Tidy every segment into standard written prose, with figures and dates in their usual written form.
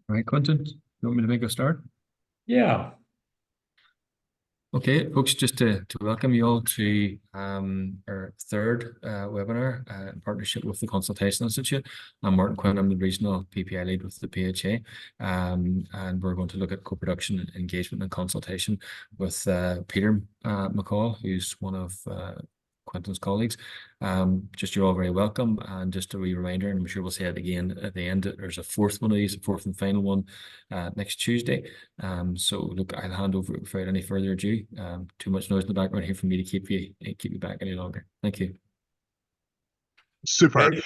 All right, Quentin, you want me to make a start? Yeah. Okay, folks, just to welcome you all to our third webinar in partnership with the Consultation Institute. I'm Martin Quinn, I'm the Regional PPI Lead with the PHA, and we're going to look at co-production, engagement and consultation with Peter McCall, who's one of Quentin's colleagues. Just you're all very welcome, and just a wee reminder, and I'm sure we'll say it again at the end, there's a fourth one of these, a fourth and final one next Tuesday. So look, I'll hand over without any further ado. Too much noise in the background here for me to keep you back any longer. Thank you. Super. Okay.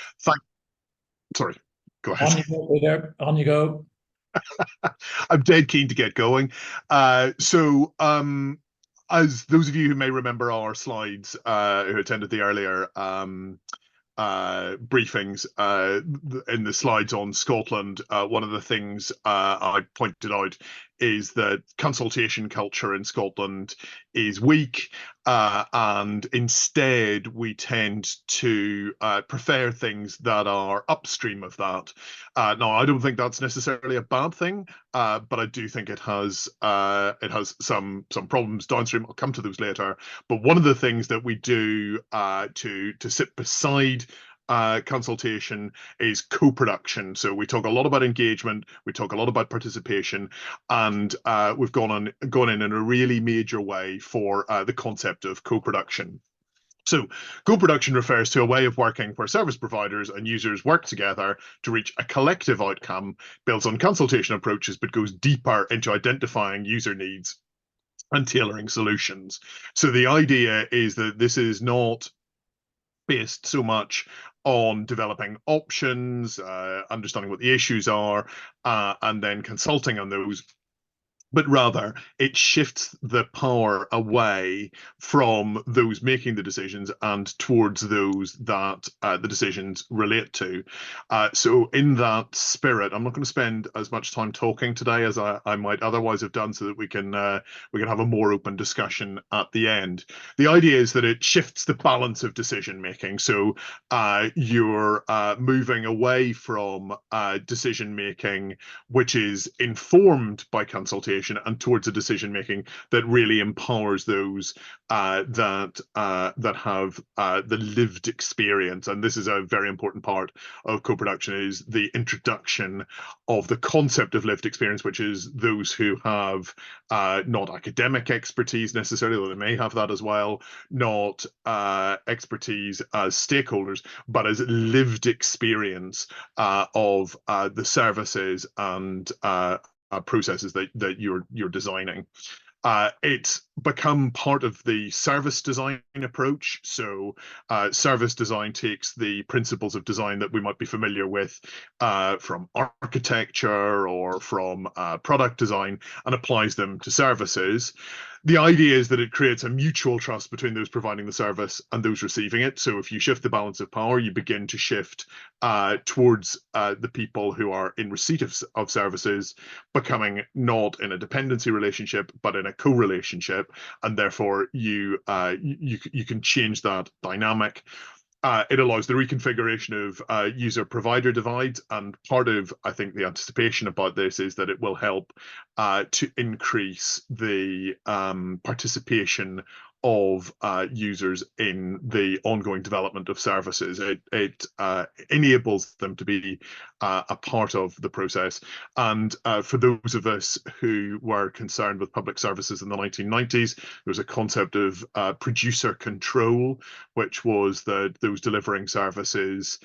Sorry, go ahead. On you go, Peter. On you go. I'm dead keen to get going. As those of you who may remember our slides, who attended the earlier briefings, in the slides on Scotland, one of the things I pointed out is that consultation culture in Scotland is weak, and instead we tend to prefer things that are upstream of that. Now, I don't think that's necessarily a bad thing, but I do think it has some problems downstream. I'll come to those later. But one of the things that we do to sit beside consultation is co-production. So we talk a lot about engagement, we talk a lot about participation, and we've gone in a really major way for the concept of co-production. So co-production refers to a way of working where service providers and users work together to reach a collective outcome, builds on consultation approaches, but goes deeper into identifying user needs and tailoring solutions. So the idea is that this is not based so much on developing options, understanding what the issues are, and then consulting on those, but rather it shifts the power away from those making the decisions and towards those that the decisions relate to. So in that spirit, I'm not going to spend as much time talking today as I might otherwise have done, so that we can have a more open discussion at the end. The idea is that it shifts the balance of decision making. So you're moving away from decision making which is informed by consultation, and towards a decision making that really empowers those that have the lived experience. And this is a very important part of co-production, is the introduction of the concept of lived experience, which is those who have not academic expertise necessarily, though they may have that as well, not expertise as stakeholders, but as lived experience of the services and processes that you're designing. It's become part of the service design approach. So service design takes the principles of design that we might be familiar with from architecture or from product design and applies them to services. The idea is that it creates a mutual trust between those providing the service and those receiving it. So if you shift the balance of power, you begin to shift towards the people who are in receipt of services, becoming not in a dependency relationship, but in a co-relationship. And therefore, you can change that dynamic. It allows the reconfiguration of user-provider divides, and part of, I think, the anticipation about this is that it will help to increase the participation of users in the ongoing development of services. It enables them to be a part of the process. And for those of us who were concerned with public services in the 1990s, there was a concept of producer control, which was that those delivering services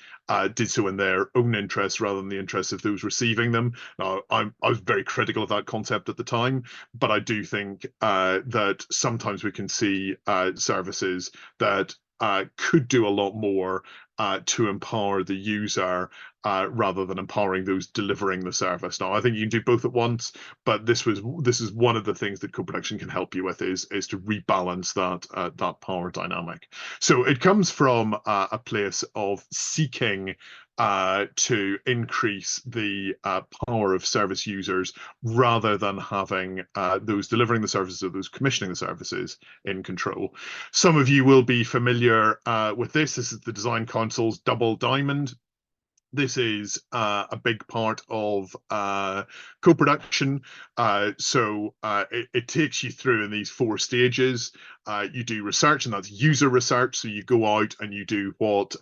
did so in their own interests rather than the interests of those receiving them. Now, I was very critical of that concept at the time, but I do think that sometimes we can see services that could do a lot more to empower the user rather than empowering those delivering the service. Now, I think you can do both at once, but this is one of the things that co-production can help you with, is to rebalance that power dynamic. So it comes from a place of seeking to increase the power of service users rather than having those delivering the services or those commissioning the services in control. Some of you will be familiar with this. This is the Design Council's double diamond. This is a big part of co-production. It takes you through in these 4 stages. You do research, and that's user research. So you go out and you do what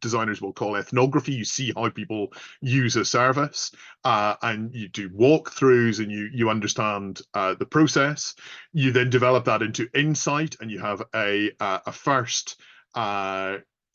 designers will call ethnography. You see how people use a service, and you do walkthroughs, and you understand the process. You then develop that into insight, and you have a first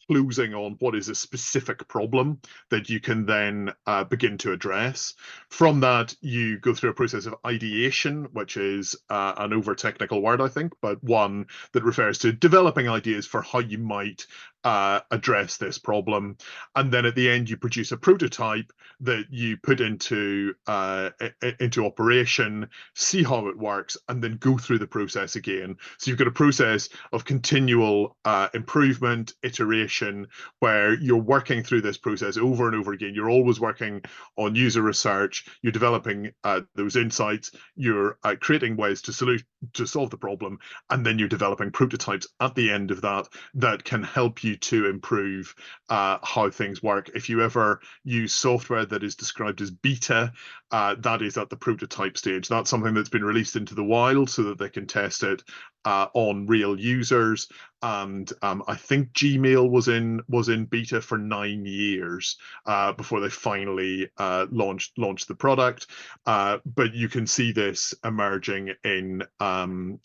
closing on what is a specific problem that you can then begin to address. From that, you go through a process of ideation, which is an over-technical word, I think, but one that refers to developing ideas for how you might address this problem. And then at the end, you produce a prototype that you put into operation, see how it works, and then go through the process again. So you've got a process of continual improvement, iteration, where you're working through this process over and over again. You're always working on user research. You're developing those insights. You're creating ways to solve the problem, and then you're developing prototypes at the end of that can help you to improve how things work. If you ever use software that is described as beta, that is at the prototype stage. That's something that's been released into the wild so that they can test it on real users. And I think Gmail was in beta for 9 years before they finally launched the product. But you can see this emerging in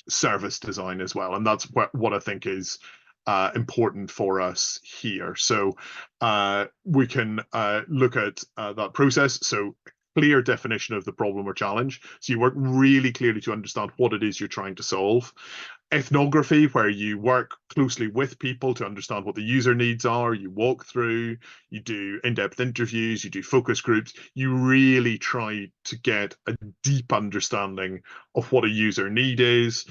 service design as well, and that's what I think is important for us here. So we can look at that process. So clear definition of the problem or challenge. So you work really clearly to understand what it is you're trying to solve. Ethnography, where you work closely with people to understand what the user needs are. You walk through, you do in-depth interviews, you do focus groups. You really try to get a deep understanding of what a user need is.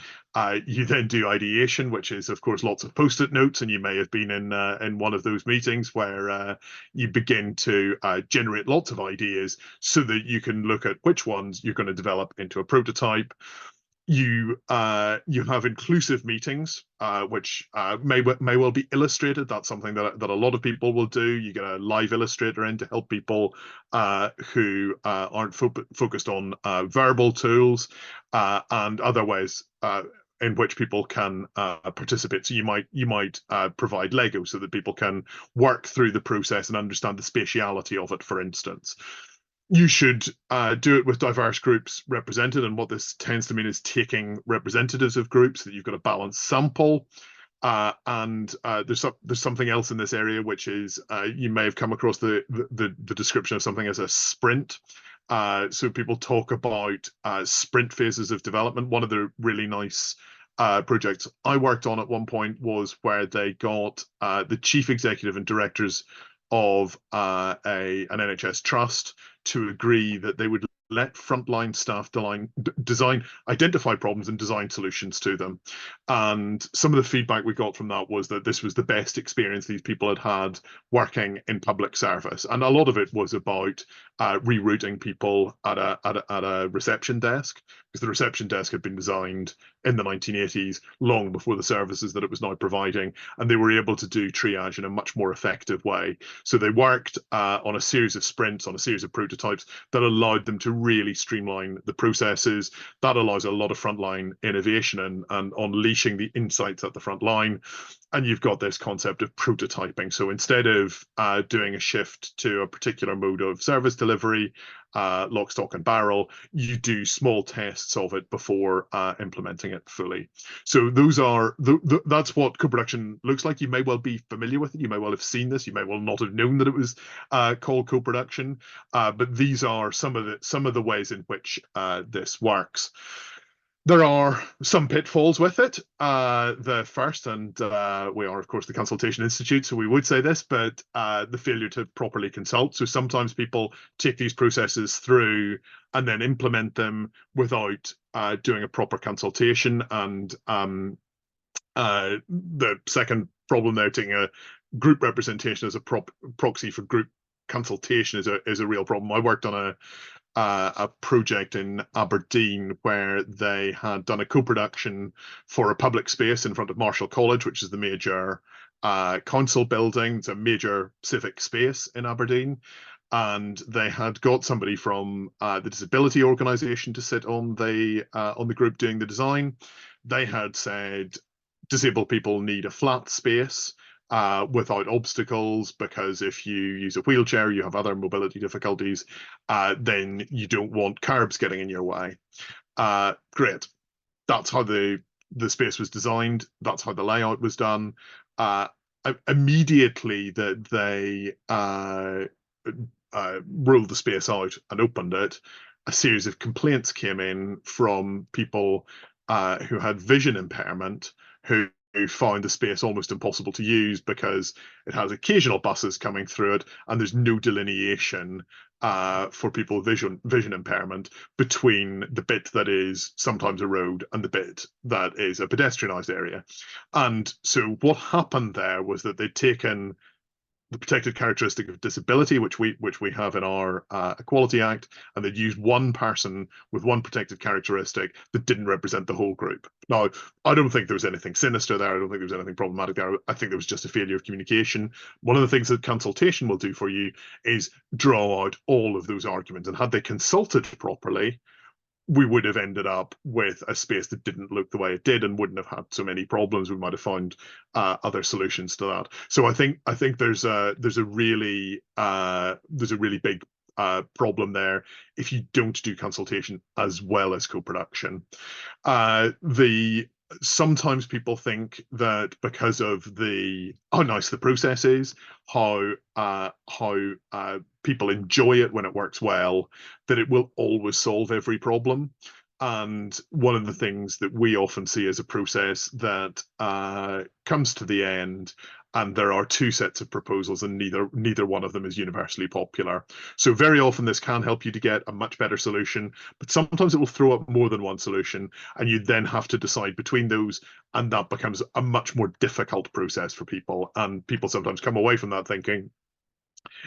You then do ideation, which is, of course, lots of post-it notes, and you may have been in one of those meetings where you begin to generate lots of ideas so that you can look at which ones you're going to develop into a prototype. You have inclusive meetings, which may well be illustrated. That's something that a lot of people will do. You get a live illustrator in to help people who aren't focused on verbal tools and other ways in which people can participate. So you might provide Lego so that people can work through the process and understand the spatiality of it, for instance. You should do it with diverse groups represented, and what this tends to mean is taking representatives of groups, that you've got a balanced sample. There's something else in this area, which is you may have come across the description of something as a sprint. So people talk about sprint phases of development. One of the really nice projects I worked on at one point was where they got the chief executive and directors of an NHS trust to agree that they would let frontline staff identify problems and design solutions to them. And some of the feedback we got from that was that this was the best experience these people had had working in public service. And a lot of it was about rerouting people at a reception desk, because the reception desk had been designed in the 1980s, long before the services that it was now providing, and they were able to do triage in a much more effective way. So they worked on a series of sprints, on a series of prototypes that allowed them to really streamline the processes. That allows a lot of frontline innovation and unleashing the insights at the front line. And you've got this concept of prototyping. So instead of doing a shift to a particular mode of service delivery, lock, stock, and barrel, you do small tests of it before implementing it fully. So those are that's what co-production looks like. You may well be familiar with it. You may well have seen this. You may well not have known that it was called co-production. But these are some of the ways in which this works. There are some pitfalls with it. The first, and we are, of course, the Consultation Institute, so we would say this, but the failure to properly consult. So sometimes people take these processes through and then implement them without doing a proper consultation. And the second problem there, taking a group representation as a proxy for group consultation is a real problem. I worked on a project in Aberdeen where they had done a co-production for a public space in front of Marischal College, which is the major council building. It's a major civic space in Aberdeen. And they had got somebody from the disability organisation to sit on the group doing the design. They had said disabled people need a flat space without obstacles, because if you use a wheelchair, you have other mobility difficulties, then you don't want curbs getting in your way. Great. That's how the space was designed. That's how the layout was done. Immediately that they ruled the space out and opened it, a series of complaints came in from people who had vision impairment, who found the space almost impossible to use because it has occasional buses coming through it, and there's no delineation for people with vision impairment between the bit that is sometimes a road and the bit that is a pedestrianised area. And so what happened there was that they'd taken the protected characteristic of disability, which we have in our Equality Act, and they'd used one person with one protected characteristic that didn't represent the whole group. Now, I don't think there was anything sinister there. I don't think there was anything problematic there. I think there was just a failure of communication. One of the things that consultation will do for you is draw out all of those arguments. And had they consulted properly, we would have ended up with a space that didn't look the way it did and wouldn't have had so many problems. We might have found other solutions to that. So I think there's a really big problem there if you don't do consultation as well as co-production. Sometimes people think that because of how nice the process is, how people enjoy it when it works well, that it will always solve every problem. And one of the things that we often see as a process that comes to the end, and there are two sets of proposals, and neither one of them is universally popular. So very often this can help you to get a much better solution, but sometimes it will throw up more than one solution, and you then have to decide between those, and that becomes a much more difficult process for people. And people sometimes come away from that thinking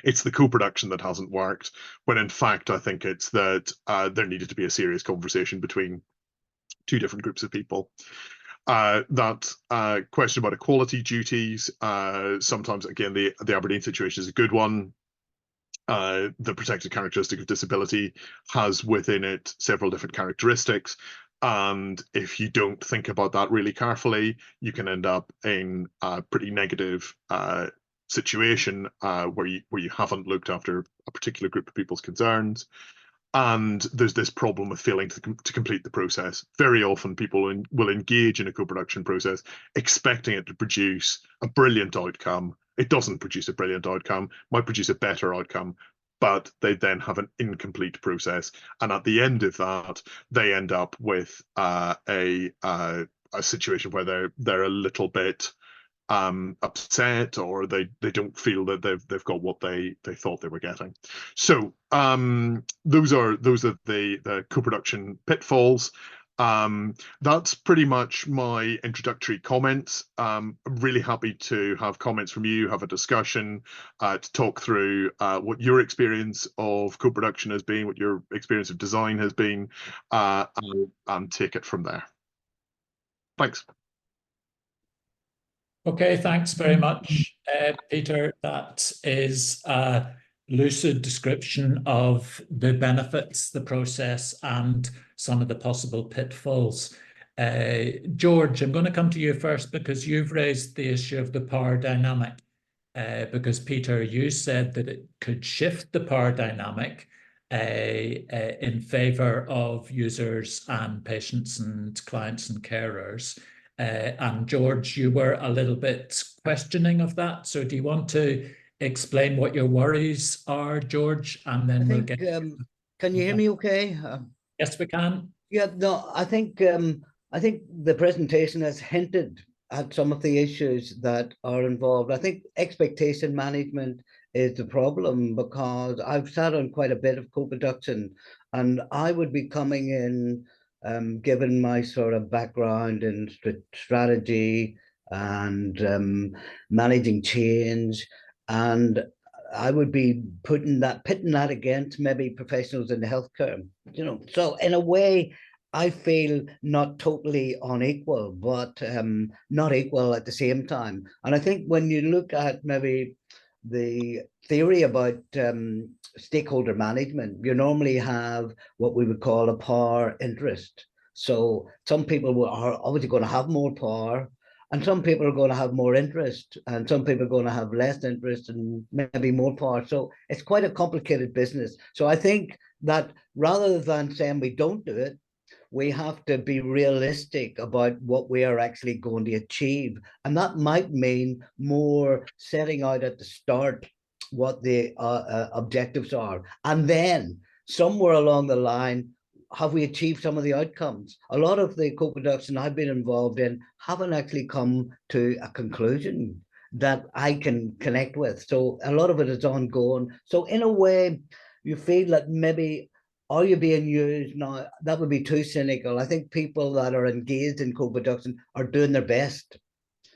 it's the co-production that hasn't worked, when in fact I think it's that there needed to be a serious conversation between two different groups of people. That question about equality duties, sometimes, again, the Aberdeen situation is a good one. The protected characteristic of disability has within it several different characteristics, and if you don't think about that really carefully, you can end up in a pretty negative situation where you haven't looked after a particular group of people's concerns. And there's this problem with failing to complete the process. Very often people will engage in a co-production process expecting it to produce a brilliant outcome. It doesn't produce a brilliant outcome, might produce a better outcome, but they then have an incomplete process. And at the end of that, they end up with a situation where they're a little bit upset, or they don't feel that they've got what they thought they were getting. So those are the co-production pitfalls. That's pretty much my introductory comments. I'm really happy to have comments from you, have a discussion, to talk through what your experience of co-production has been, what your experience of design has been, and take it from there. Thanks. Okay, thanks very much, Peter. That is a lucid description of the benefits, the process, and some of the possible pitfalls. George, I'm going to come to you first because you've raised the issue of the power dynamic. Because Peter, you said that it could shift the power dynamic in favor of users and patients and clients and carers. And George, you were a little bit questioning of that. So do you want to explain what your worries are, George? And then we'll get... Can you hear me okay? Yes, we can. Yeah, no, I think the presentation has hinted at some of the issues that are involved. I think expectation management is the problem, because I've sat on quite a bit of co-production, and I would be coming in, given my sort of background in strategy and managing change, and I would be pitting that against maybe professionals in the healthcare, So in a way, I feel not totally unequal, but not equal at the same time. And I think when you look at maybe the theory about stakeholder management, you normally have what we would call a power interest. So some people are obviously going to have more power, and some people are going to have more interest, and some people are going to have less interest and maybe more power. So it's quite a complicated business. So I think that rather than saying we don't do it, we have to be realistic about what we are actually going to achieve. And that might mean more setting out at the start what the objectives are. And then somewhere along the line, have we achieved some of the outcomes? A lot of the co-production I've been involved in haven't actually come to a conclusion that I can connect with. So a lot of it is ongoing. So in a way, you feel that maybe are you being used now? That would be too cynical. I think people that are engaged in co-production are doing their best,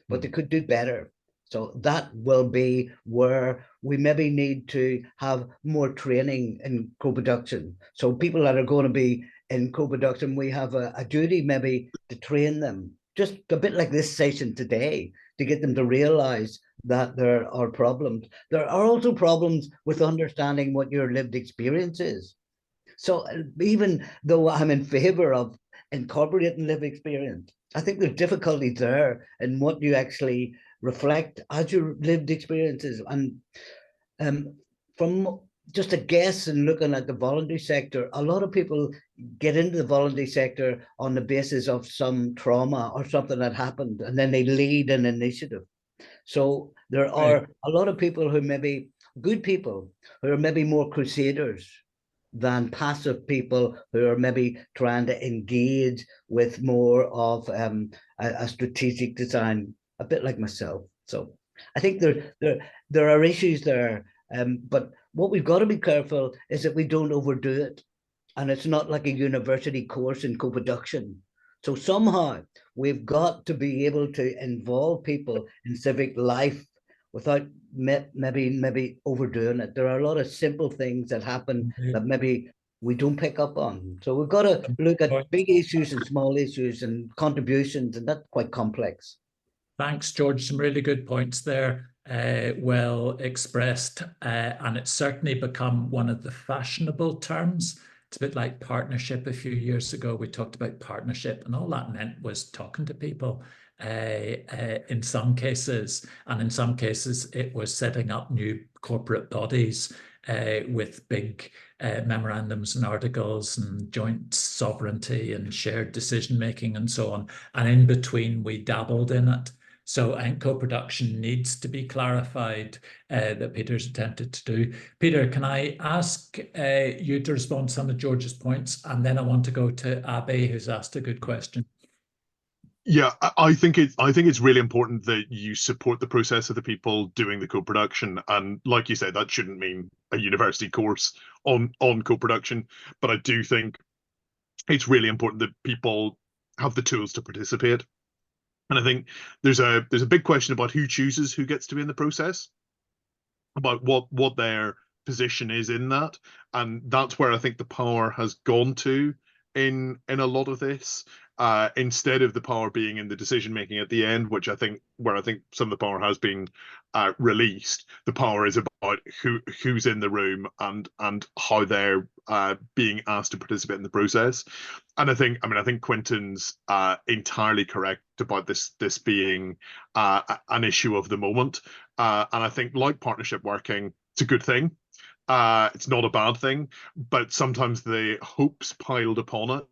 but they could do better. So that will be where we maybe need to have more training in co-production. So people that are going to be in co-production, we have a duty maybe to train them, just a bit like this session today, to get them to realize that there are problems. There are also problems with understanding what your lived experience is. So even though I'm in favor of incorporating lived experience, I think there's difficulties there in what you actually reflect as your lived experiences. And from just a guess and looking at the voluntary sector, a lot of people get into the voluntary sector on the basis of some trauma or something that happened, and then they lead an initiative. So there are a lot of people who maybe good people who are maybe more crusaders than passive people who are maybe trying to engage with more of a strategic design, a bit like myself. So I think there are issues there, but what we've got to be careful is that we don't overdo it, and it's not like a university course in co-production. So somehow we've got to be able to involve people in civic life without maybe overdoing it. There are a lot of simple things that happen that maybe we don't pick up on. So we've got to look at big issues and small issues and contributions, and that's quite complex. Thanks, George. Some really good points there, well expressed. And it's certainly become one of the fashionable terms. It's a bit like partnership. A few years ago, we talked about partnership, and all that meant was talking to people in some cases. And in some cases, it was setting up new corporate bodies with big memorandums and articles and joint sovereignty and shared decision-making and so on. And in between, we dabbled in it. So co-production needs to be clarified, that Peter's attempted to do. Peter, can I ask you to respond to some of George's points? And then I want to go to Abby, who's asked a good question. Yeah, I think it's really important that you support the process of the people doing the co-production. And like you said, that shouldn't mean a university course on co-production. But I do think it's really important that people have the tools to participate. And I think there's a big question about who chooses who gets to be in the process, about what their position is in that, and that's where I think the power has gone to in a lot of this. Instead of the power being in the decision making at the end, which I think some of the power has been released, the power is about who's in the room and how they're being asked to participate in the process. And I think Quentin's entirely correct about this being an issue of the moment. And I think, like partnership working, it's a good thing. It's not a bad thing, but sometimes the hopes piled upon it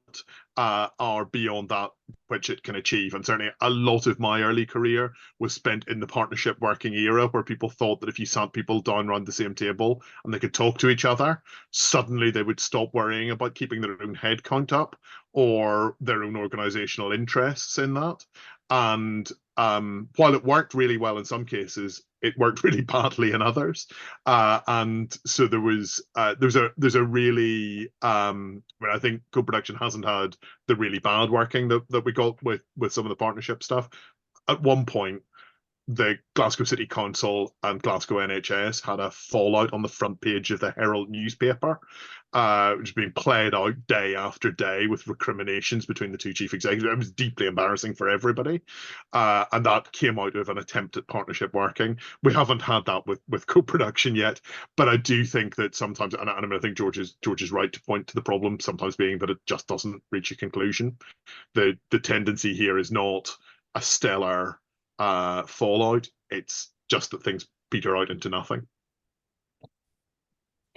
are beyond that which it can achieve. And certainly a lot of my early career was spent in the partnership working era, where people thought that if you sat people down around the same table and they could talk to each other, suddenly they would stop worrying about keeping their own head count up or their own organizational interests in that. And while it worked really well in some cases, it worked really badly in others. And so there's a really I think co-production hasn't had the really bad working that we got with some of the partnership stuff. At one point, the Glasgow City Council and Glasgow NHS had a fallout on the front page of the Herald newspaper, which has been played out day after day with recriminations between the two chief executives. It was deeply embarrassing for everybody, and that came out of an attempt at partnership working. We haven't had that with co-production yet, but I do think that sometimes, and I think George is right to point to the problem sometimes being that it just doesn't reach a conclusion. The tendency here is not a stellar fallout. It's just that things peter out into nothing.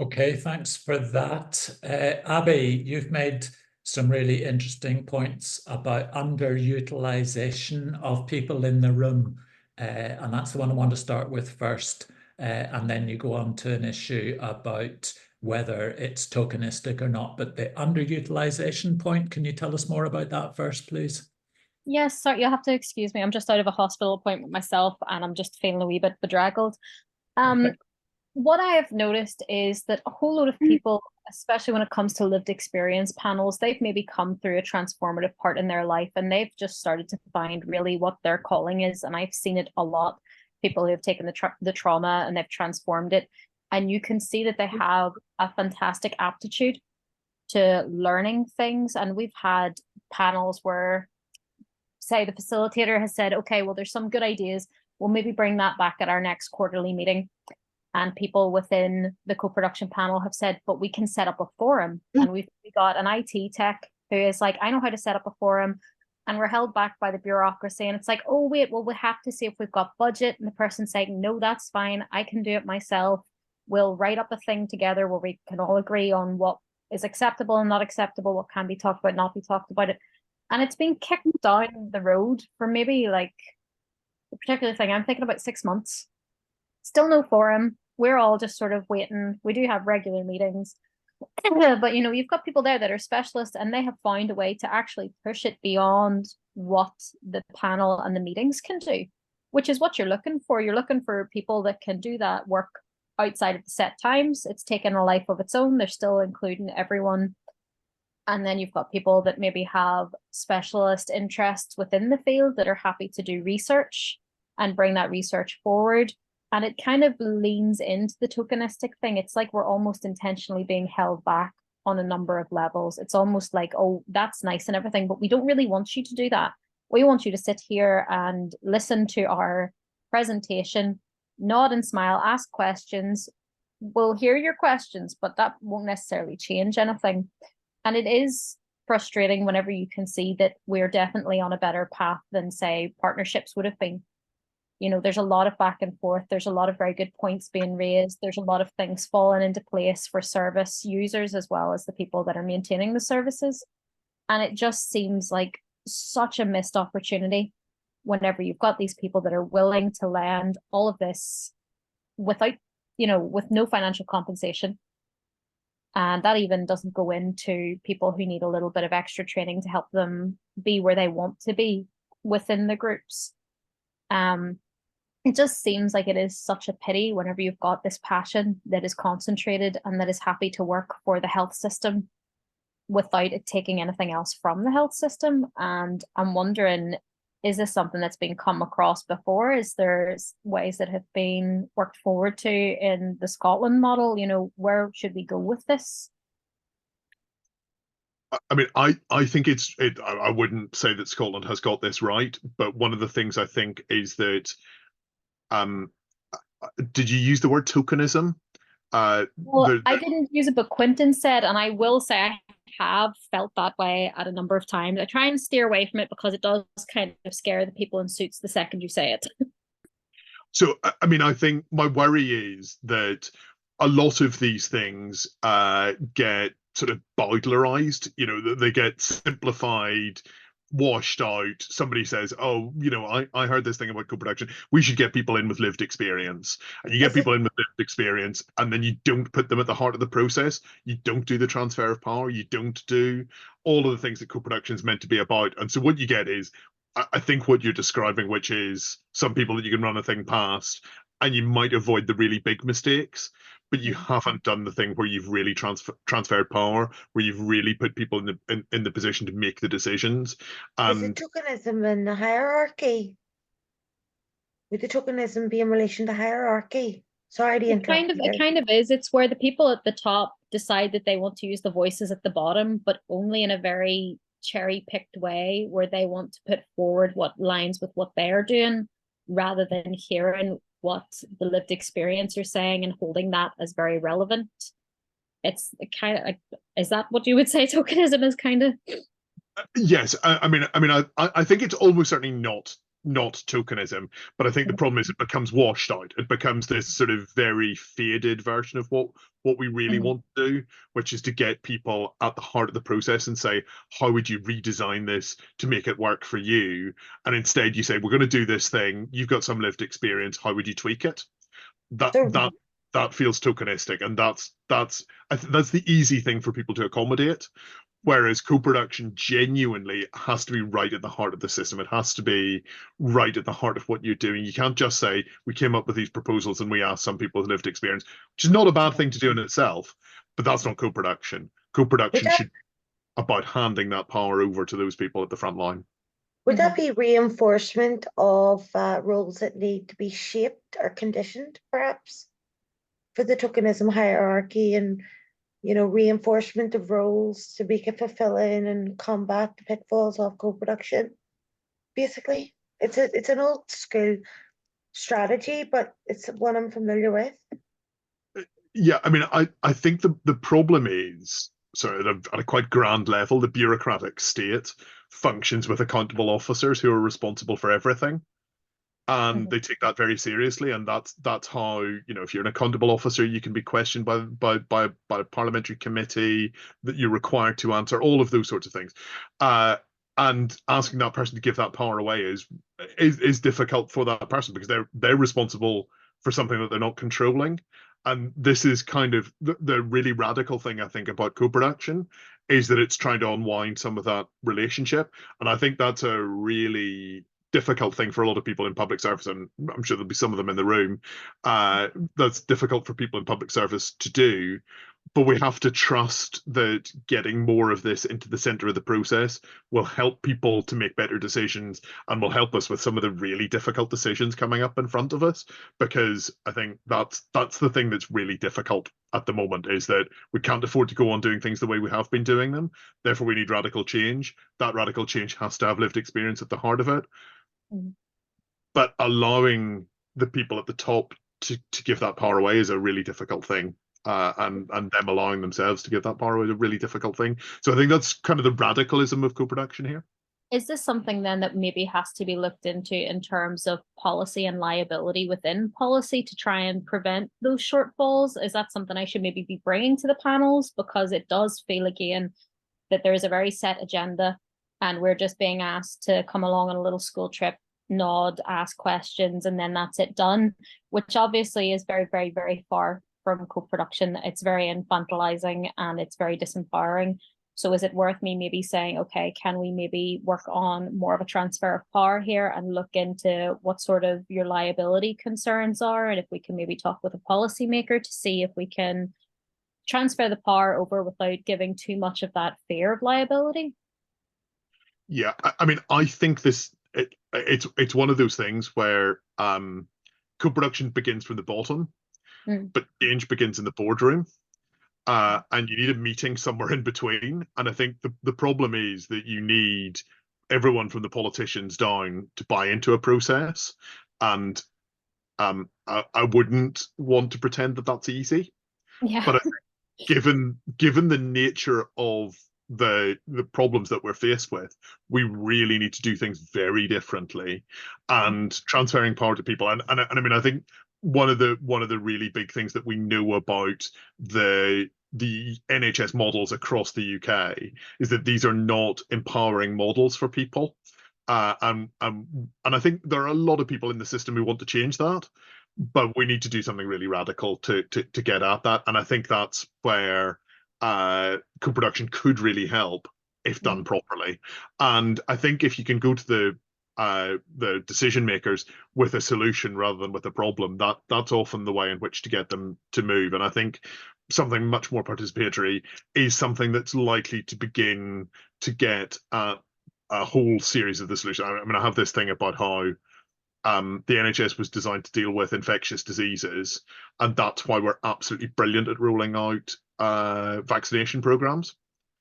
Okay, thanks for that. Abby, you've made some really interesting points about underutilization of people in the room. And that's the one I want to start with first. And then you go on to an issue about whether it's tokenistic or not. But the underutilization point, can you tell us more about that first, please? Yes, sorry, you'll have to excuse me. I'm just out of a hospital appointment myself and I'm just feeling a wee bit bedraggled. Okay. What I have noticed is that a whole lot of people, especially when it comes to lived experience panels, they've maybe come through a transformative part in their life and they've just started to find really what their calling is. And I've seen it a lot. People who have taken the trauma and they've transformed it. And you can see that they have a fantastic aptitude to learning things. And we've had panels where, say, the facilitator has said, okay, well, there's some good ideas. We'll maybe bring that back at our next quarterly meeting. And people within the co-production panel have said, but we can set up a forum. And we got an IT tech who is like, I know how to set up a forum. And we're held back by the bureaucracy. And it's like, oh, wait, well, we have to see if we've got budget. And the person's saying, no, that's fine. I can do it myself. We'll write up a thing together where we can all agree on what is acceptable and not acceptable, what can be talked about, not be talked about it. And it's been kicked down the road for maybe like the particular thing. I'm thinking about 6 months. Still no forum. We're all just sort of waiting. We do have regular meetings, but you've got people there that are specialists and they have found a way to actually push it beyond what the panel and the meetings can do, which is what you're looking for. You're looking for people that can do that work outside of the set times. It's taken a life of its own. They're still including everyone. And then you've got people that maybe have specialist interests within the field that are happy to do research and bring that research forward. And it kind of leans into the tokenistic thing. It's like we're almost intentionally being held back on a number of levels. It's almost like, oh, that's nice and everything, but we don't really want you to do that. We want you to sit here and listen to our presentation, nod and smile, ask questions. We'll hear your questions, but that won't necessarily change anything. And it is frustrating whenever you can see that we're definitely on a better path than, say, partnerships would have been. There's a lot of back and forth. There's a lot of very good points being raised. There's a lot of things falling into place for service users as well as the people that are maintaining the services. And it just seems like such a missed opportunity whenever you've got these people that are willing to lend all of this without, with no financial compensation. And that even doesn't go into people who need a little bit of extra training to help them be where they want to be within the groups. It just seems like it is such a pity whenever you've got this passion that is concentrated and that is happy to work for the health system without it taking anything else from the health system. And I'm wondering, is this something that's been come across before? Is there ways that have been worked forward to in the Scotland model? Where should we go with this? I mean, I think I wouldn't say that Scotland has got this right, but one of the things I think is that, did you use the word tokenism? Well, I didn't use it, but Quentin said, and I will say I have felt that way at a number of times. I try and steer away from it because it does kind of scare the people in suits the second you say it. So, I mean, I think my worry is that a lot of these things get sort of bowdlerized, they get simplified, washed out. Somebody says, oh, I heard this thing about co-production. We should get people in with lived experience. And you get people in with lived experience, and then you don't put them at the heart of the process. You don't do the transfer of power. You don't do all of the things that co-production is meant to be about. And so what you get is, I think what you're describing, which is some people that you can run a thing past, and you might avoid the really big mistakes, but you haven't done the thing where you've really transferred power, where you've really put people in the position to make the decisions. Is it tokenism in the hierarchy? Would the tokenism be in relation to hierarchy? Sorry to interrupt. It kind of is. It's where the people at the top decide that they want to use the voices at the bottom, but only in a very cherry-picked way, where they want to put forward what lines with what they're doing, rather than hearing what the lived experience are saying and holding that as very relevant. It's kind of like, is that what you would say tokenism is kind of? Yes, I think it's almost certainly not tokenism, but I think the problem is it becomes washed out. It becomes this sort of very faded version of what we really want to do, which is to get people at the heart of the process and say, how would you redesign this to make it work for you? And instead you say, we're going to do this thing, you've got some lived experience, how would you tweak it? That feels tokenistic, and that's the easy thing for people to accommodate. Whereas co-production genuinely has to be right at the heart of the system. It has to be right at the heart of what you're doing. You can't just say, we came up with these proposals and we asked some people with lived experience, which is not a bad thing to do in itself, but that's not co-production. Co-production should be about handing that power over to those people at the front line. Would that be reinforcement of roles that need to be shaped or conditioned, perhaps, for the tokenism hierarchy, and reinforcement of roles to make it fulfilling and combat the pitfalls of co-production? Basically, it's an old school strategy, but it's one I'm familiar with. Yeah, I think the problem is, so at a quite grand level, the bureaucratic state functions with accountable officers who are responsible for everything. And they take that very seriously, and that's how, if you're an accountable officer, you can be questioned by a parliamentary committee, that you're required to answer all of those sorts of things. And asking that person to give that power away is difficult for that person, because they're responsible for something that they're not controlling. And this is kind of the really radical thing, I think, about co-production, is that it's trying to unwind some of that relationship. And I think that's a really difficult thing for a lot of people in public service, and I'm sure there'll be some of them in the room. That's difficult for people in public service to do, but we have to trust that getting more of this into the center of the process will help people to make better decisions, and will help us with some of the really difficult decisions coming up in front of us. Because I think that's the thing that's really difficult at the moment, is that we can't afford to go on doing things the way we have been doing them. Therefore, we need radical change. That radical change has to have lived experience at the heart of it. But allowing the people at the top to give that power away is a really difficult thing. And them allowing themselves to give that power away is a really difficult thing. So I think that's kind of the radicalism of co-production here. Is this something then that maybe has to be looked into in terms of policy and liability within policy to try and prevent those shortfalls? Is that something I should maybe be bringing to the panels? Because it does feel again that there is a very set agenda, and we're just being asked to come along on a little school trip, nod, ask questions, and then that's it done, which obviously is very, very, very far from co-production. It's very infantilizing and it's very disempowering. So is it worth me maybe saying, okay, can we maybe work on more of a transfer of power here and look into what sort of your liability concerns are, and if we can maybe talk with a policymaker to see if we can transfer the power over without giving too much of that fear of liability? Yeah, I think it's one of those things where co-production begins from the bottom, but change begins in the boardroom. And you need a meeting somewhere in between. And I think the problem is that you need everyone from the politicians down to buy into a process. And I wouldn't want to pretend that that's easy. Yeah. But I think given the nature of the problems that we're faced with, we really need to do things very differently, and transferring power to people. And I think one of the really big things that we know about the NHS models across the UK is that these are not empowering models for people. And I think there are a lot of people in the system who want to change that, but we need to do something really radical to get at that. And I think that's where co-production could really help if done properly. And I think if you can go to the decision makers with a solution rather than with a problem, that's often the way in which to get them to move. And I think something much more participatory is something that's likely to begin to get a whole series of the solution. I have this thing about how the NHS was designed to deal with infectious diseases, and that's why we're absolutely brilliant at rolling out vaccination programs.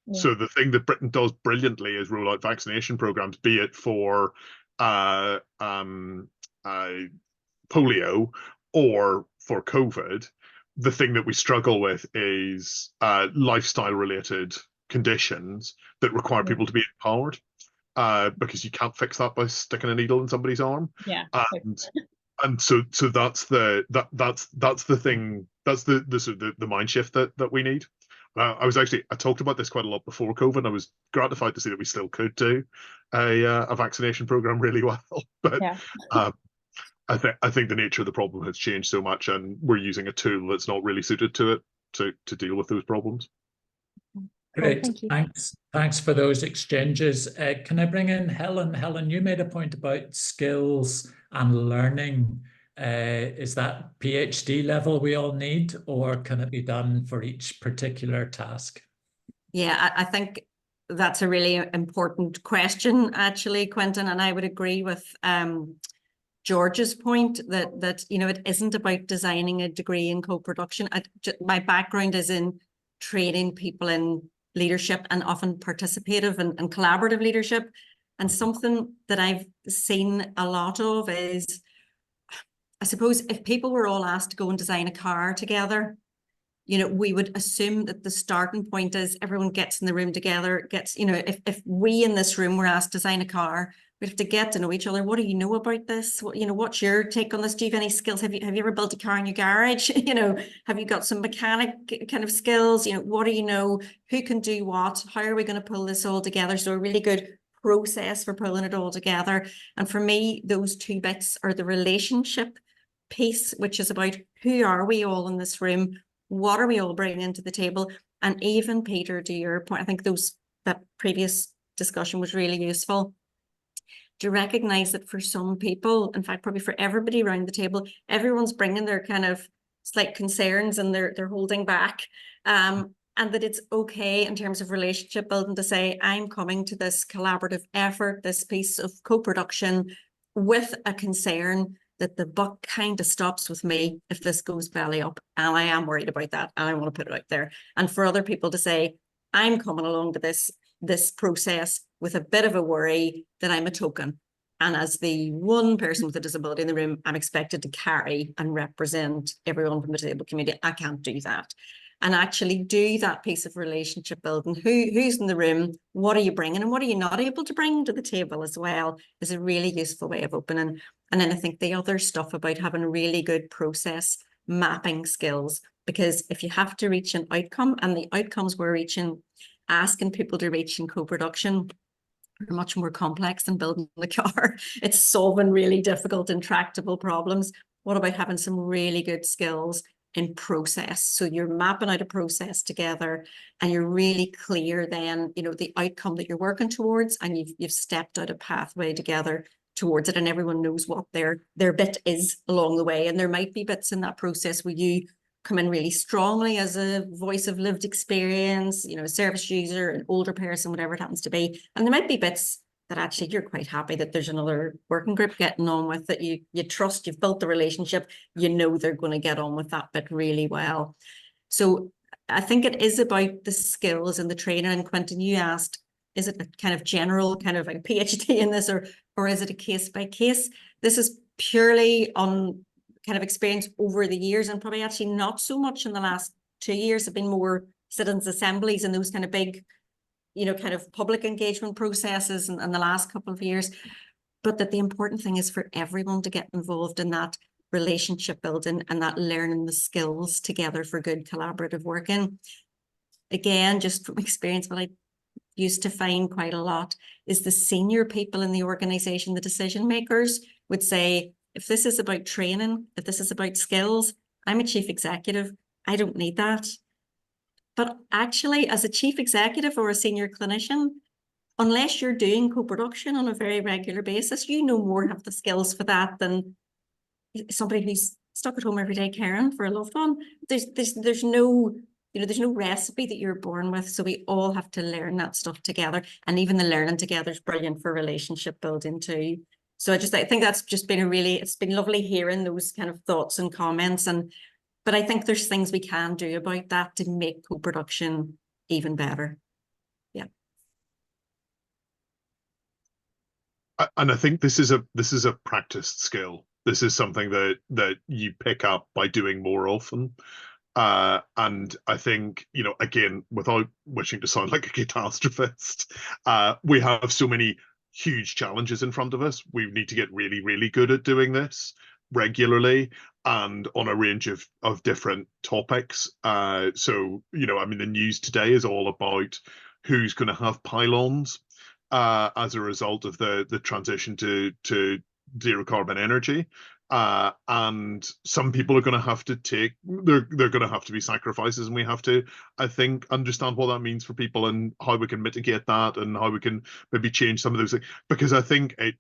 Yeah. So the thing that Britain does brilliantly is roll out vaccination programs, be it for polio or for COVID. The thing that we struggle with is lifestyle related conditions that require people to be empowered, because you can't fix that by sticking a needle in somebody's arm. Yeah. And so that's the thing, that's the mind shift that we need. I talked about this quite a lot before COVID, and I was gratified to see that we still could do a vaccination program really well. But Yeah. I think the nature of the problem has changed so much, and we're using a tool that's not really suited to it to deal with those problems. Great, thank you. Thanks for those exchanges. Can I bring in Helen? Helen, you made a point about skills and learning. Is that PhD level we all need, or can it be done for each particular task? Yeah, I think that's a really important question, actually, Quentin, and I would agree with George's point that you know, it isn't about designing a degree in co-production. My background is in training people in leadership, and often participative and collaborative leadership. And something that I've seen a lot of is, I suppose, if people were all asked to go and design a car together, you know, we would assume that the starting point is everyone gets in the room together, you know, if we in this room were asked to design a car, we have to get to know each other. What do you know about this? What, you know, what's your take on this? Do you have any skills? Have you ever built a car in your garage? You know, have you got some mechanic kind of skills? You know, what do you know? Who can do what? How are we going to pull this all together? So a really good process for pulling it all together. And for me, those two bits are the relationship piece, which is about who are we all in this room? What are we all bringing to the table? And even, Peter, to your point, I think that previous discussion was really useful to recognize that for some people, in fact, probably for everybody around the table, everyone's bringing their kind of slight concerns, and they're holding back. And that it's okay in terms of relationship building to say, I'm coming to this collaborative effort, this piece of co-production with a concern that the buck kind of stops with me if this goes belly up, and I am worried about that, and I want to put it out there. And for other people to say, I'm coming along to this process with a bit of a worry that I'm a token, and as the one person with a disability in the room, I'm expected to carry and represent everyone from the disabled community. I can't do that. And actually do that piece of relationship building. Who's in the room? What are you bringing? And what are you not able to bring to the table as well is a really useful way of opening. And then I think the other stuff about having a really good process mapping skills, because if you have to reach an outcome, and the outcomes we're reaching, asking people to reach in co-production are much more complex than building the car. It's solving really difficult, intractable problems. What about having some really good skills in process? So you're mapping out a process together, and you're really clear then, you know, the outcome that you're working towards, and you've stepped out a pathway together towards it, and everyone knows what their bit is along the way. And there might be bits in that process where you come in really strongly as a voice of lived experience, you know, a service user, an older person, whatever it happens to be. And there might be bits that actually you're quite happy that there's another working group getting on with, that you trust, you've built the relationship, you know they're going to get on with that bit really well. So I think it is about the skills and the training. And Quentin, you asked, is it a kind of general kind of like PhD in this, or is it a case by case? This is purely on kind of experience over the years, and probably actually not so much in the last 2 years. Have been more sit-ins, assemblies, and those kind of big, you know, kind of public engagement processes in the last couple of years. But that the important thing is for everyone to get involved in that relationship building and that learning the skills together for good collaborative working. Again, just from experience, what I used to find quite a lot is the senior people in the organization, the decision makers, would say, if this is about training, if this is about skills, I'm a chief executive, I don't need that. But actually, as a chief executive or a senior clinician, unless you're doing co-production on a very regular basis, you no more have the skills for that than somebody who's stuck at home every day caring for a loved one. There's no, you know, there's no recipe that you're born with. So we all have to learn that stuff together. And even the learning together is brilliant for relationship building too. So I think that's just been it's been lovely hearing those kind of thoughts and comments. But I think there's things we can do about that to make co-production even better. Yeah. And I think this is a practiced skill. This is something that you pick up by doing more often. And I think, you know, again, without wishing to sound like a catastrophist, we have so many huge challenges in front of us. We need to get really, really good at doing this regularly and on a range of different topics. So, you know, I mean, the news today is all about who's going to have pylons as a result of the transition to zero carbon energy. And some people are going to have to they're going to have to be sacrifices, and we have to, I think, understand what that means for people and how we can mitigate that and how we can maybe change some of those things. Because I think I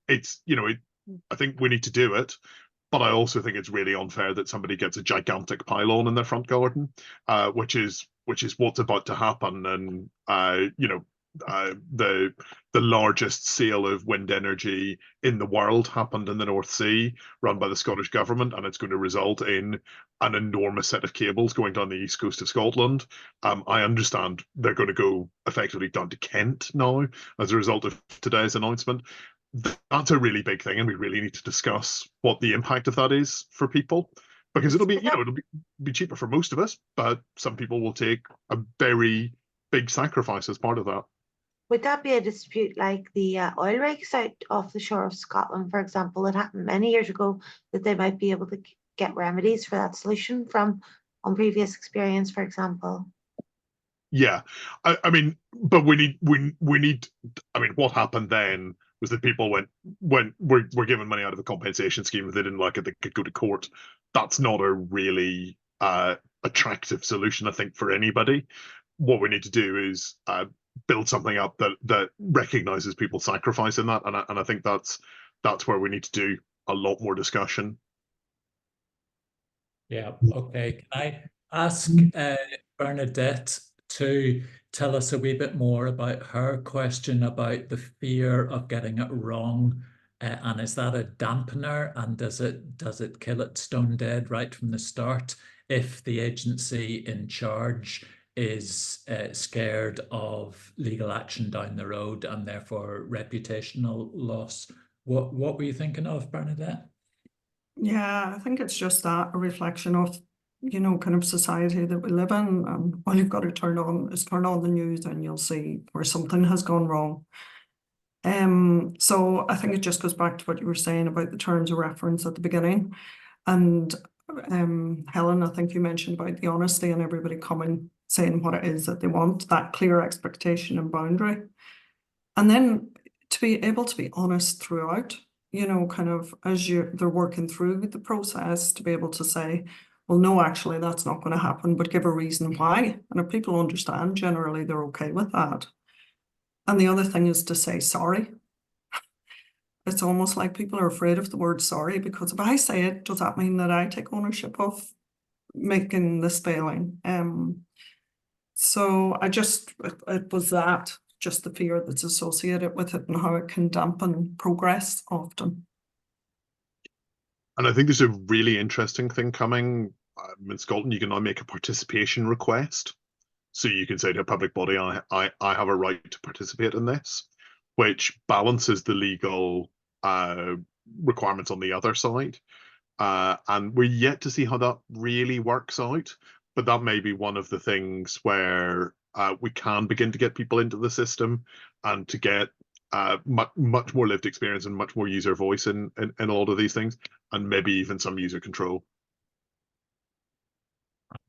think we need to do it, but I also think it's really unfair that somebody gets a gigantic pylon in their front garden, which is what's about to happen. And you know, the largest sale of wind energy in the world happened in the North Sea, run by the Scottish government, and it's going to result in an enormous set of cables going down the east coast of Scotland. I understand they're going to go effectively down to Kent now as a result of today's announcement. That's a really big thing, and we really need to discuss what the impact of that is for people, because it'll be, you know, it'll be cheaper for most of us, but some people will take a very big sacrifice as part of that. Would that be a dispute like the oil rigs out off the shore of Scotland, for example, that happened many years ago, that they might be able to get remedies for that solution from on previous experience, for example? Yeah, I mean, but we need. I mean, what happened then was that people were given money out of a compensation scheme. If they didn't like it, they could go to court. That's not a really attractive solution, I think, for anybody. What we need to do is build something up that recognizes people's sacrifice in that, and I think that's where we need to do a lot more discussion. Yeah, okay. Can I ask Bernadette to tell us a wee bit more about her question about the fear of getting it wrong? And is that a dampener, and does it kill it stone dead right from the start if the agency in charge is scared of legal action down the road and therefore reputational loss? What were you thinking of, Bernadette? Yeah, I think it's just that, a reflection of, you know, kind of society that we live in. And all you've got to turn on the news and you'll see where something has gone wrong. So I think it just goes back to what you were saying about the terms of reference at the beginning. And Helen, I think you mentioned about the honesty and everybody coming saying what it is that they want, that clear expectation and boundary. And then to be able to be honest throughout, you know, kind of as they're working through the process, to be able to say, well, no, actually, that's not going to happen, but give a reason why. And if people understand, generally, they're okay with that. And the other thing is to say sorry. It's almost like people are afraid of the word sorry, because if I say it, does that mean that I take ownership of making this failing? So it was that, just the fear that's associated with it and how it can dampen progress often. And I think there's a really interesting thing coming. In Scotland, you can now make a participation request. So you can say to a public body, I have a right to participate in this, which balances the legal requirements on the other side. And we're yet to see how that really works out. But that may be one of the things where we can begin to get people into the system and to get much more lived experience and much more user voice in a lot of these things, and maybe even some user control.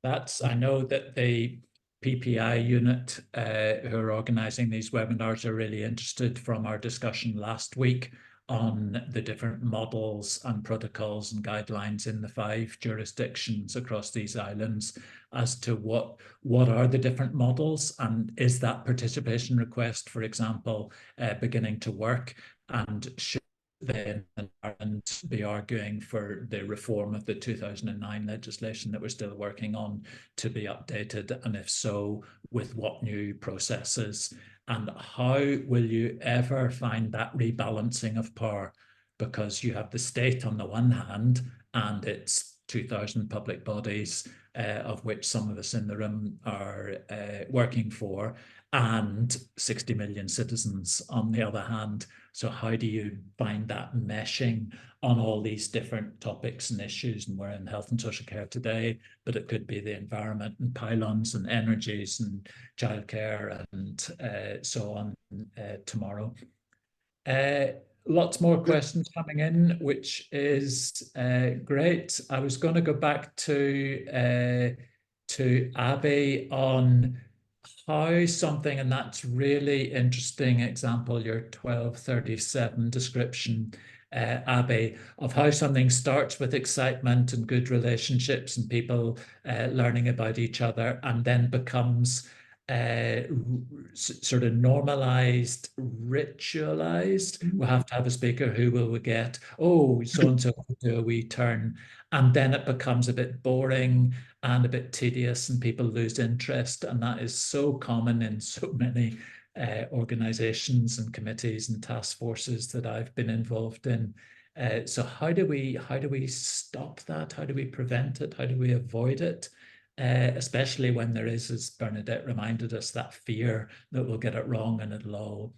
I know that the PPI unit who are organising these webinars are really interested from our discussion last week on the different models and protocols and guidelines in the 5 jurisdictions across these islands as to what are the different models, and is that participation request, for example, beginning to work, and should then Ireland be arguing for the reform of the 2009 legislation that we're still working on to be updated, and if so, with what new processes? And how will you ever find that rebalancing of power because you have the state on the one hand, and it's 2,000 public bodies, of which some of us in the room are working for, and 60 million citizens on the other hand. So how do you find that meshing on all these different topics and issues? And we're in health and social care today, but it could be the environment and pylons and energies and childcare and so on tomorrow. Lots more questions coming in, which is great. I was going to go back to Abby on how something, and that's really interesting example, your 1237 description, Abby, of how something starts with excitement and good relationships and people learning about each other, and then becomes sort of normalized, ritualized. We'll have to have a speaker. Who will we get? Oh, so-and-so will do a wee turn. And then it becomes a bit boring and a bit tedious and people lose interest. And that is so common in so many organizations and committees and task forces that I've been involved in. So how do we stop that? How do we prevent it? How do we avoid it? Especially when there is, as Bernadette reminded us, that fear that we'll get it wrong and it'll all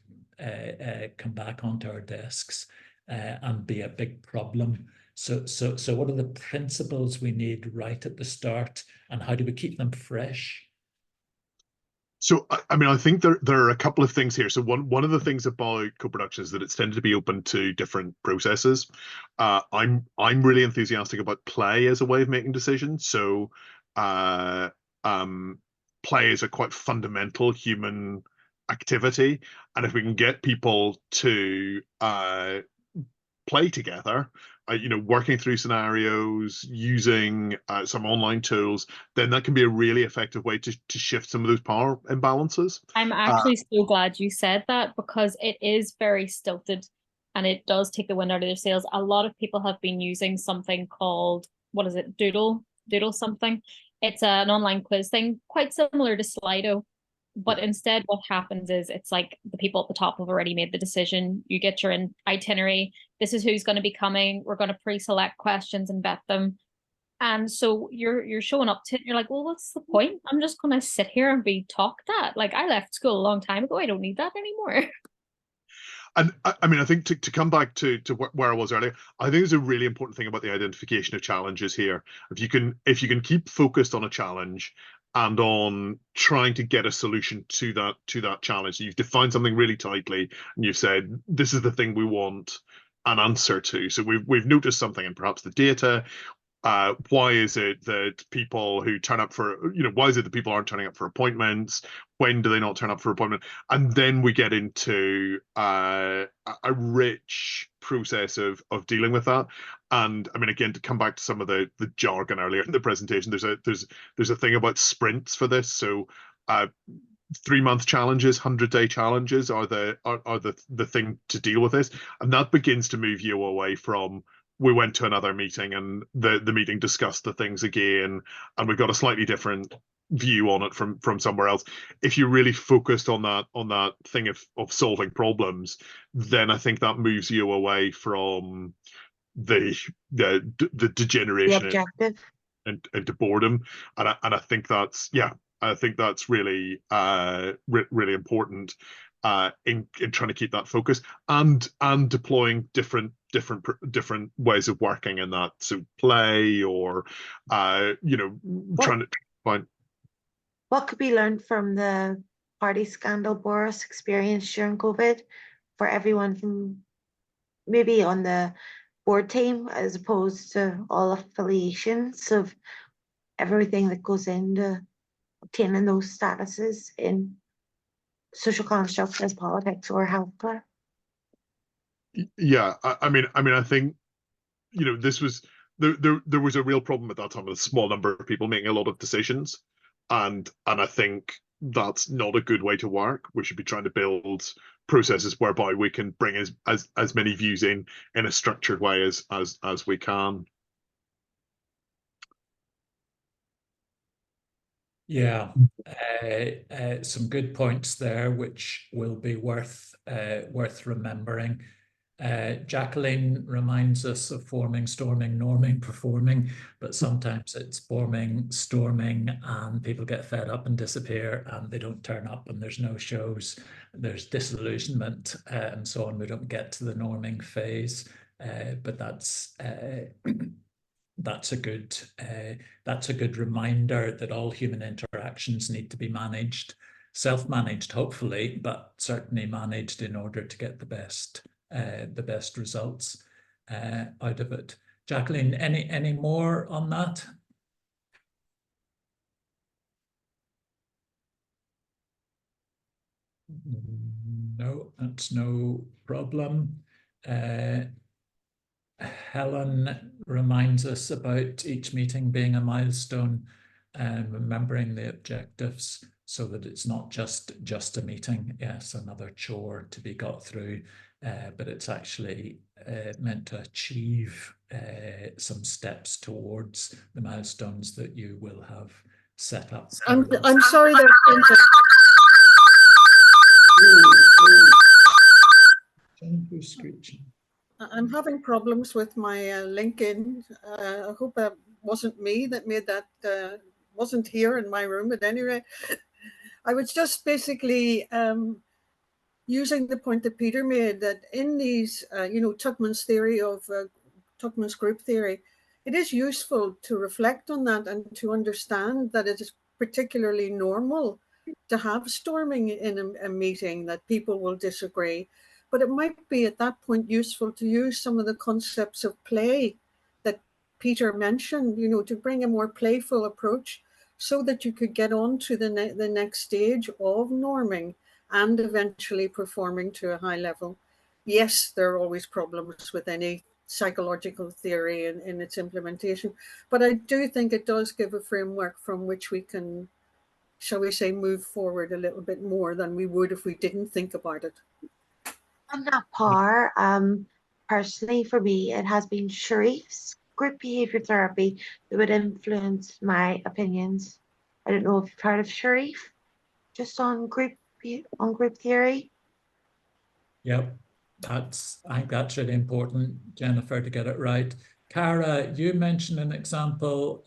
come back onto our desks and be a big problem. So what are the principles we need right at the start, and how do we keep them fresh? So, I mean, I think there are a couple of things here. So one of the things about co-production is that it's tended to be open to different processes. I'm really enthusiastic about play as a way of making decisions. So play is a quite fundamental human activity, and if we can get people to play together, working through scenarios, using some online tools, then that can be a really effective way to shift some of those power imbalances. I'm actually so glad you said that, because it is very stilted and it does take the wind out of their sails. A lot of people have been using something called, what is it, Doodle something. It's an online quiz thing, quite similar to Slido. But instead, what happens is it's like the people at the top have already made the decision. You get your itinerary. This is who's going to be coming. We're going to pre-select questions and vet them. And so you're showing up to it. You're like, well, what's the point? I'm just going to sit here and be talked at. Like, I left school a long time ago. I don't need that anymore. And I mean, I think to come back to where I was earlier, I think there's a really important thing about the identification of challenges here. If you can keep focused on a challenge and on trying to get a solution to that challenge, you've defined something really tightly, and you've said this is the thing we want an answer to. So we've noticed something in perhaps the data. Why is it that people who turn up for, why is it that people aren't turning up for appointments? When do they not turn up for appointment? And then we get into a rich process of dealing with that. And I mean, again, to come back to some of the jargon earlier in the presentation, there's a thing about sprints for this. So 3-month challenges, 100-day challenges are the thing to deal with this, and that begins to move you away from, we went to another meeting and the meeting discussed the things again, and we got a slightly different view on it from somewhere else. If you're really focused on that thing of solving problems, then I think that moves you away from the degeneration The objective. into boredom, and I think that's really really important in trying to keep that focus and deploying different ways of working in that. So play or trying to find. What could be learned from the party scandal Boris experienced during COVID for everyone from maybe on the board team, as opposed to all affiliations of everything that goes into obtaining those statuses in social constructs as politics or healthcare? Yeah, I mean, I think this was there was a real problem at that time with a small number of people making a lot of decisions, and I think that's not a good way to work. We should be trying to build processes whereby we can bring as many views in a structured way as we can. Yeah, some good points there, which will be worth remembering. Jacqueline reminds us of forming, storming, norming, performing, but sometimes it's forming, storming, and people get fed up and disappear, and they don't turn up, and there's no shows, there's disillusionment, and so on. We don't get to the norming phase, but that's a good reminder that all human interactions need to be managed, self-managed, hopefully, but certainly managed in order to get the best results out of it. Jacqueline, any more on that? No, that's no problem. Helen reminds us about each meeting being a milestone and remembering the objectives so that it's not just a meeting. Yes, another chore to be got through, but it's actually meant to achieve some steps towards the milestones that you will have set up. I'm sorry there, Quentin. Who's screeching? I'm having problems with my LinkedIn. I hope that wasn't me that made that, wasn't here in my room. At any rate, I was just basically using the point that Peter made, that in these, Tuckman's theory of Tuckman's group theory, it is useful to reflect on that and to understand that it is particularly normal to have storming in a meeting, that people will disagree. But it might be at that point useful to use some of the concepts of play that Peter mentioned, to bring a more playful approach so that you could get on to the next stage of norming and eventually performing to a high level. Yes, there are always problems with any psychological theory in its implementation, but I do think it does give a framework from which we can, shall we say, move forward a little bit more than we would if we didn't think about it. On that par, personally for me, it has been Sharif's group behavior therapy that would influence my opinions. I don't know if you've heard of Sharif, just on group theory. Yep, I think that's really important, Jennifer, to get it right. Cara, you mentioned an example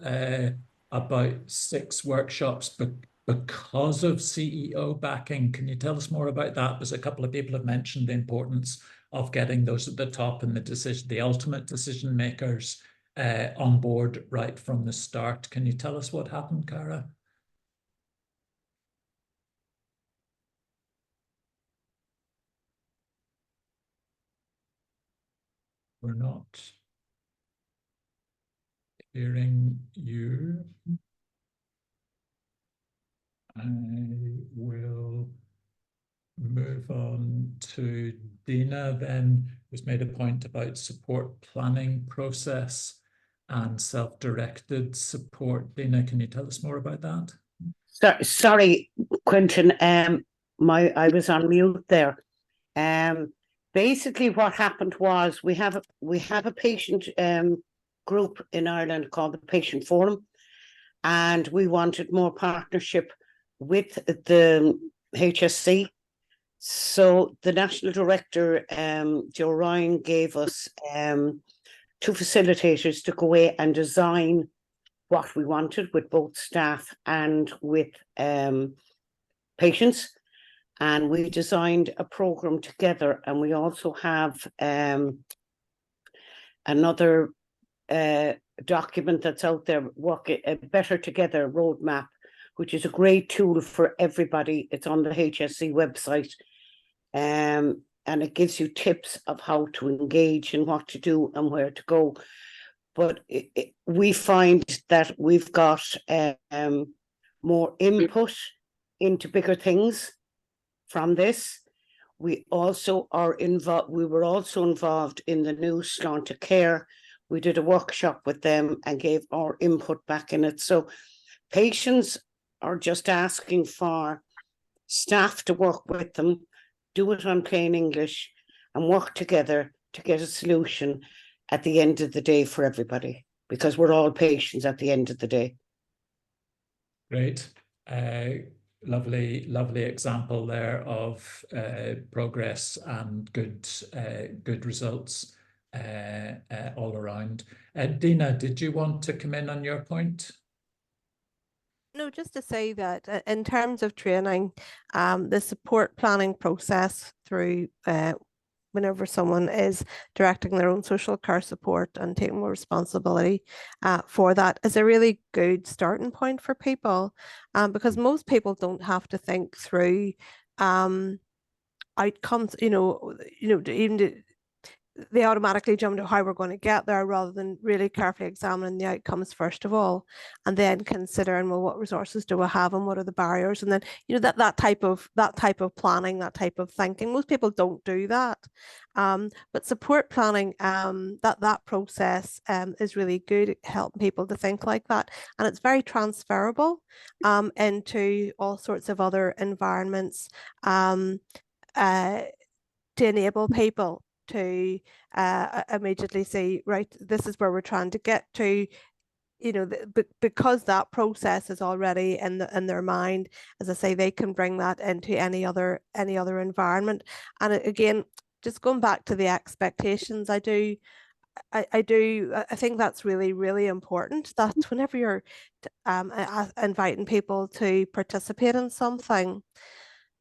about 6 workshops because of CEO backing. Can you tell us more about that? Because a couple of people have mentioned the importance of getting those at the top and the ultimate decision makers on board right from the start. Can you tell us what happened, Cara? We're not hearing you. I will move on to Dina then, who's made a point about support planning process and self-directed support. Dina, can you tell us more about that? Sorry, Quentin, I was on mute there. Basically what happened was we have a patient group in Ireland called the Patient Forum, and we wanted more partnership with the HSC. So the national director, Joe Ryan, gave us 2 facilitators to go away and design what we wanted with both staff and with patients. And we designed a program together, and we also have another document that's out there, a Better Together roadmap, which is a great tool for everybody. It's on the HSC website, and it gives you tips of how to engage and what to do and where to go. But we find that we've got more input into bigger things from this. We also are involved. We were also involved in the new Sláinte Care. We did a workshop with them and gave our input back in it. So patients are just asking for staff to work with them, do it on plain English, and work together to get a solution at the end of the day for everybody, because we're all patients at the end of the day. Great. lovely example there of progress and good results all around. Dina, did you want to come in on your point? No, just to say that in terms of training, the support planning process through whenever someone is directing their own social care support and taking more responsibility for that is a really good starting point for people, because most people don't have to think through outcomes, even they automatically jump to how we're going to get there rather than really carefully examining the outcomes first of all, and then considering, well, what resources do I have and what are the barriers, and then that type of planning, that type of thinking. Most people don't do that, but support planning, that process is really good at helping people to think like that, and it's very transferable into all sorts of other environments, to enable people to immediately say, right, this is where we're trying to get to, because that process is already in their mind. As I say, they can bring that into any other environment. And again, just going back to the expectations, I think that's really, really important, that whenever you're inviting people to participate in something,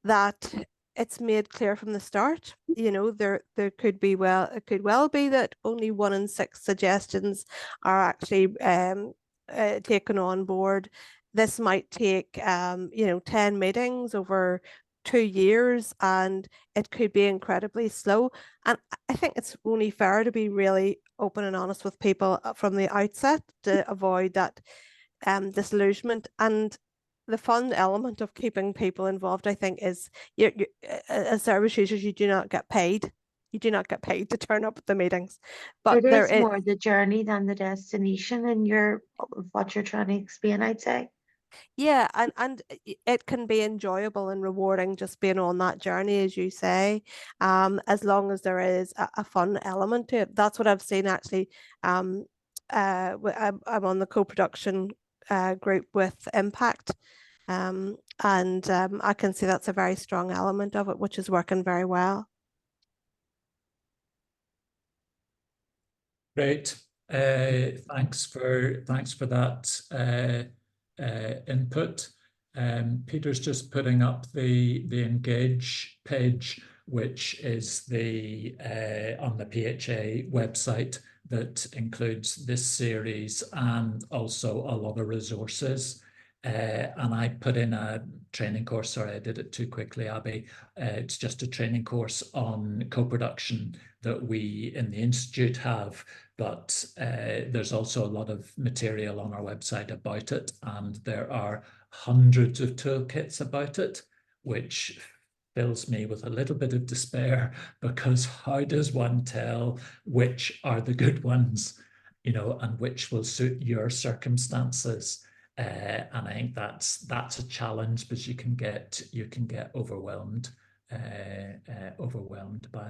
that it's made clear from the start. There could be, it could well be that only 1 in 6 suggestions are actually taken on board. This might take 10 meetings over 2 years, and it could be incredibly slow. And I think it's only fair to be really open and honest with people from the outset to avoid that disillusionment. And the fun element of keeping people involved, I think, is you as service users, you do not get paid. You do not get paid to turn up at the meetings, but It is more the journey than the destination, and what you're trying to explain, I'd say. Yeah, and it can be enjoyable and rewarding just being on that journey, as you say, as long as there is a fun element to it. That's what I've seen actually. I'm on the co-production group with Impact, and I can see that's a very strong element of it, which is working very well. Great. Thanks for that input. Peter's just putting up the Engage page, which is on the PHA website, that includes this series and also a lot of resources. And I put in a training course. Sorry, I did it too quickly, Abby. It's just a training course on co-production that we in the Institute have, but there's also a lot of material on our website about it, and there are hundreds of toolkits about it, which fills me with a little bit of despair, because how does one tell which are the good ones, and which will suit your circumstances? And I think that's a challenge, because you can get overwhelmed by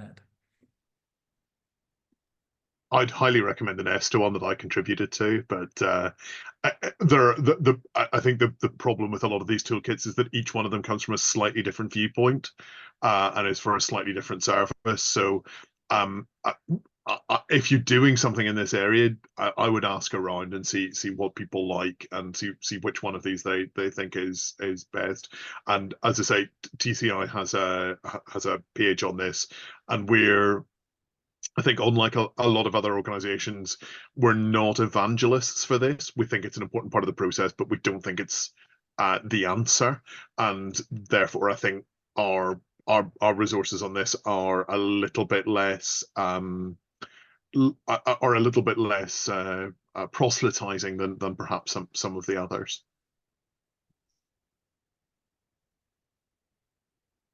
it. I'd highly recommend the Nesta one that I contributed to, but I think the problem with a lot of these toolkits is that each one of them comes from a slightly different viewpoint, and is for a slightly different service. So if you're doing something in this area, I would ask around and see what people like, and see which one of these they think is best. And as I say, TCI has a page on this, and I think, unlike a lot of other organizations, we're not evangelists for this. We think it's an important part of the process, but we don't think it's the answer. And therefore, I think our resources on this are a little bit less proselytizing than perhaps some of the others.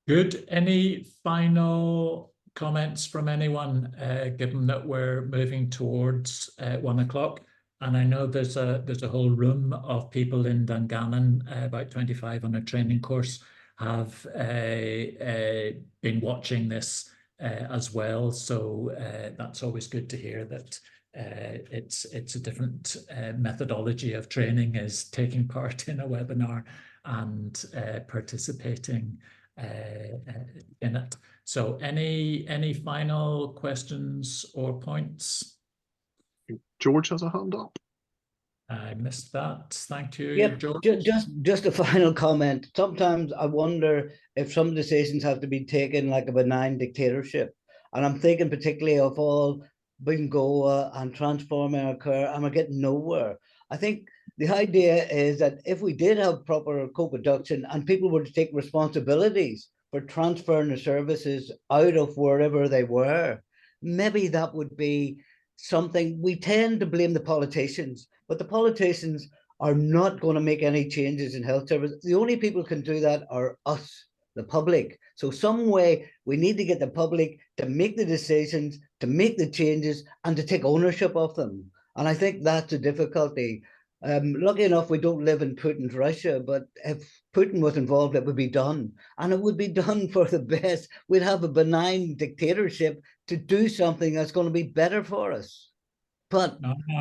Good. Any final comments from anyone, given that we're moving towards 1 o'clock? And I know there's a whole room of people in Dungannon, about 25 on a training course, have been watching this as well. So that's always good to hear that it's a different methodology of training is taking part in a webinar, and participating in it. So any final questions or points? George has a hand up. I missed that. Thank you, Yep, George. just a final comment. Sometimes I wonder if some decisions have to be taken like a benign dictatorship. And I'm thinking particularly of all Bingoa and transforming occur, and we're getting nowhere. I think the idea is that if we did have proper co-production and people were to take responsibilities for transferring the services out of wherever they were, maybe that would be something. We tend to blame the politicians, but the politicians are not going to make any changes in health service. The only people who can do that are us, the public. So some way we need to get the public to make the decisions, to make the changes, and to take ownership of them. And I think that's a difficulty. Lucky enough, we don't live in Putin's Russia, but if Putin was involved, it would be done. And it would be done for the best. We'd have a benign dictatorship to do something that's going to be better for us. But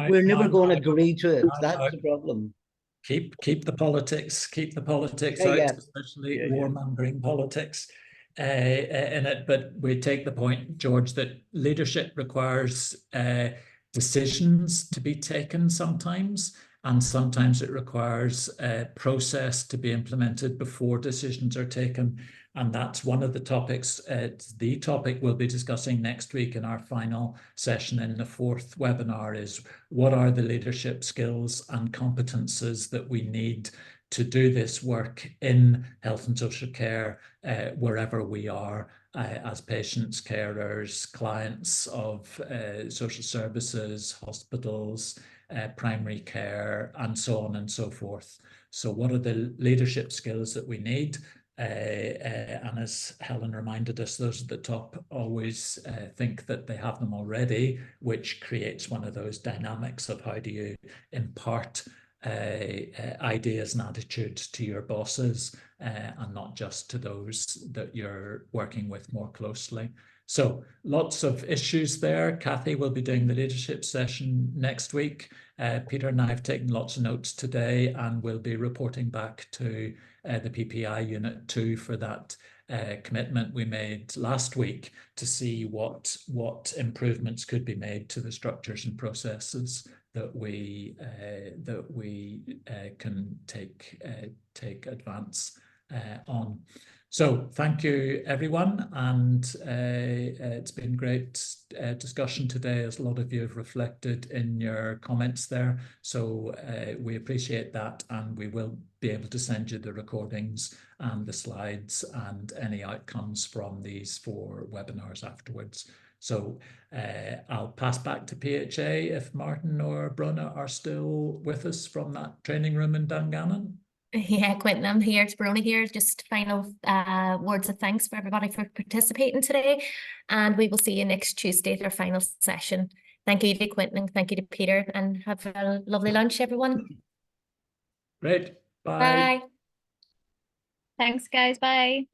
we're never going to agree to it. That's the problem. Keep the politics out, especially warmongering politics in it. But we take the point, George, that leadership requires decisions to be taken sometimes, and sometimes it requires a process to be implemented before decisions are taken. And that's one of the topics. It's the topic we'll be discussing next week in our final session in the 4th webinar is what are the leadership skills and competences that we need to do this work in health and social care wherever we are as patients, carers, clients of social services, hospitals, primary care, and so on and so forth. So what are the leadership skills that we need? And as Helen reminded us, those at the top always think that they have them already, which creates one of those dynamics of how do you impart ideas and attitudes to your bosses and not just to those that you're working with more closely. So lots of issues there. Kathy will be doing the leadership session next week. Peter and I have taken lots of notes today, and we'll be reporting back to the PPI Unit 2 for that commitment we made last week to see what improvements could be made to the structures and processes that we can take advance on. So thank you, everyone, and it's been great discussion today, as a lot of you have reflected in your comments there. So we appreciate that, and we will be able to send you the recordings and the slides and any outcomes from these 4 webinars afterwards. So I'll pass back to PHA if Martin or Brona are still with us from that training room in Dungannon. Yeah, Quentin, I'm here. It's Brona here. Just final words of thanks for everybody for participating today. And we will see you next Tuesday at our final session. Thank you to Quentin and thank you to Peter, and have a lovely lunch, everyone. Great. Bye. Bye. Thanks, guys. Bye.